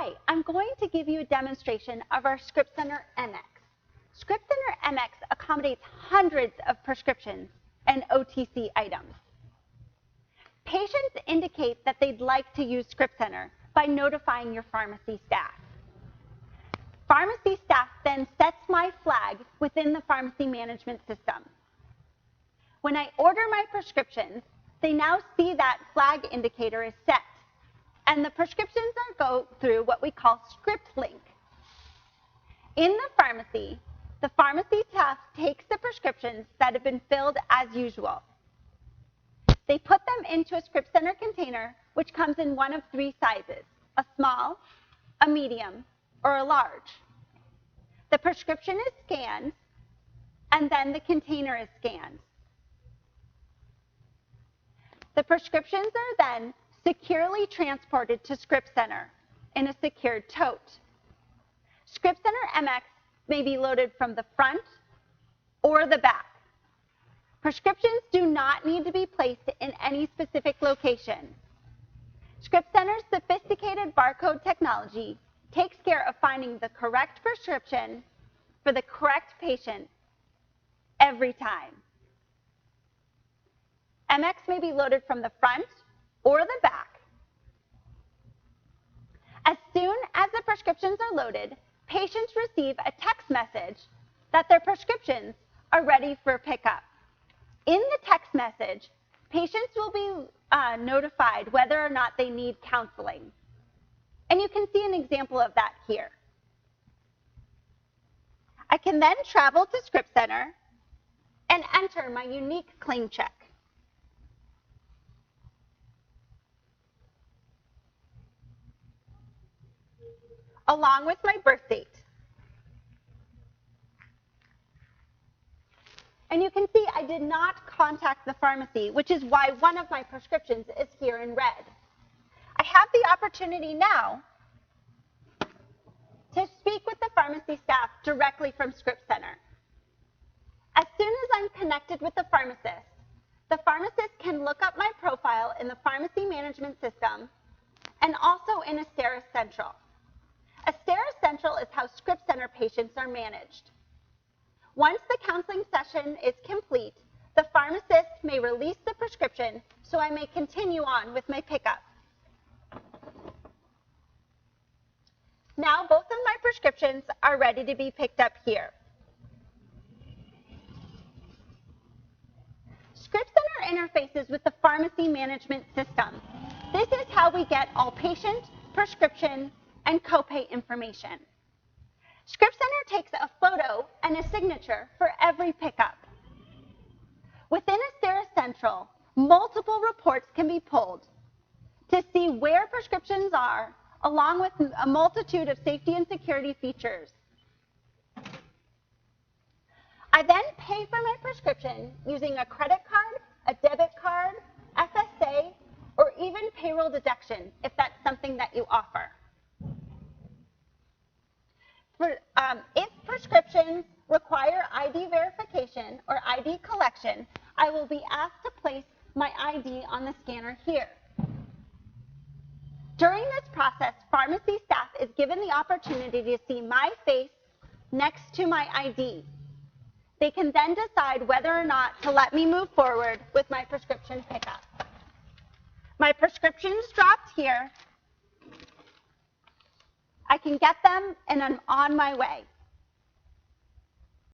Hi, I'm going to give you a demonstration of our ScriptCenter MX. ScriptCenter MX accommodates hundreds of prescriptions and OTC items. Patients indicate that they'd like to use ScriptCenter by notifying your pharmacy staff. Pharmacy staff then sets my flag within the pharmacy management system. When I order my prescriptions, they now see that flag indicator is set, and the prescriptions go through what we call ScriptLink. In the pharmacy staff takes the prescriptions that have been filled as usual. They put them into a ScriptCenter container, which comes in one of three sizes: a small, a medium, or a large. The prescription is scanned, and then the container is scanned. The prescriptions are then securely transported to ScriptCenter in a secured tote. ScriptCenter MX may be loaded from the front or the back. Prescriptions do not need to be placed in any specific location. ScriptCenter's sophisticated barcode technology takes care of finding the correct prescription for the correct patient every time. MX may be loaded from the front or the back. As soon as the prescriptions are loaded, patients receive a text message that their prescriptions are ready for pickup. In the text message, patients will be notified whether or not they need counseling. And you can see an example of that here. I can then travel to ScriptCenter and enter my unique claim check. Along with my birth date. And you can see I did not contact the pharmacy, which is why one of my prescriptions is here in red. I have the opportunity now to speak with the pharmacy staff directly from ScriptCenter. As soon as I'm connected with the pharmacist can look up my profile in the pharmacy management system and also in Sara Central. Sara Central is how ScriptCenter patients are managed. Once the counseling session is complete, the pharmacist may release the prescription so I may continue on with my pickup. Now both of my prescriptions are ready to be picked up here. ScriptCenter interfaces with the pharmacy management system. This is how we get all patient, prescription, and copay information. ScriptCenter takes a photo and a signature for every pickup. Within Sara Central, multiple reports can be pulled to see where prescriptions are, along with a multitude of safety and security features. I then pay for my prescription using a credit card, a debit card, FSA, or even payroll deduction if that's something that you offer. If prescriptions require ID verification or ID collection, I will be asked to place my ID on the scanner here. During this process, pharmacy staff is given the opportunity to see my face next to my ID. They can then decide whether or not to let me move forward with my prescription pickup. My prescription's dropped here. I can get them and I'm on my way.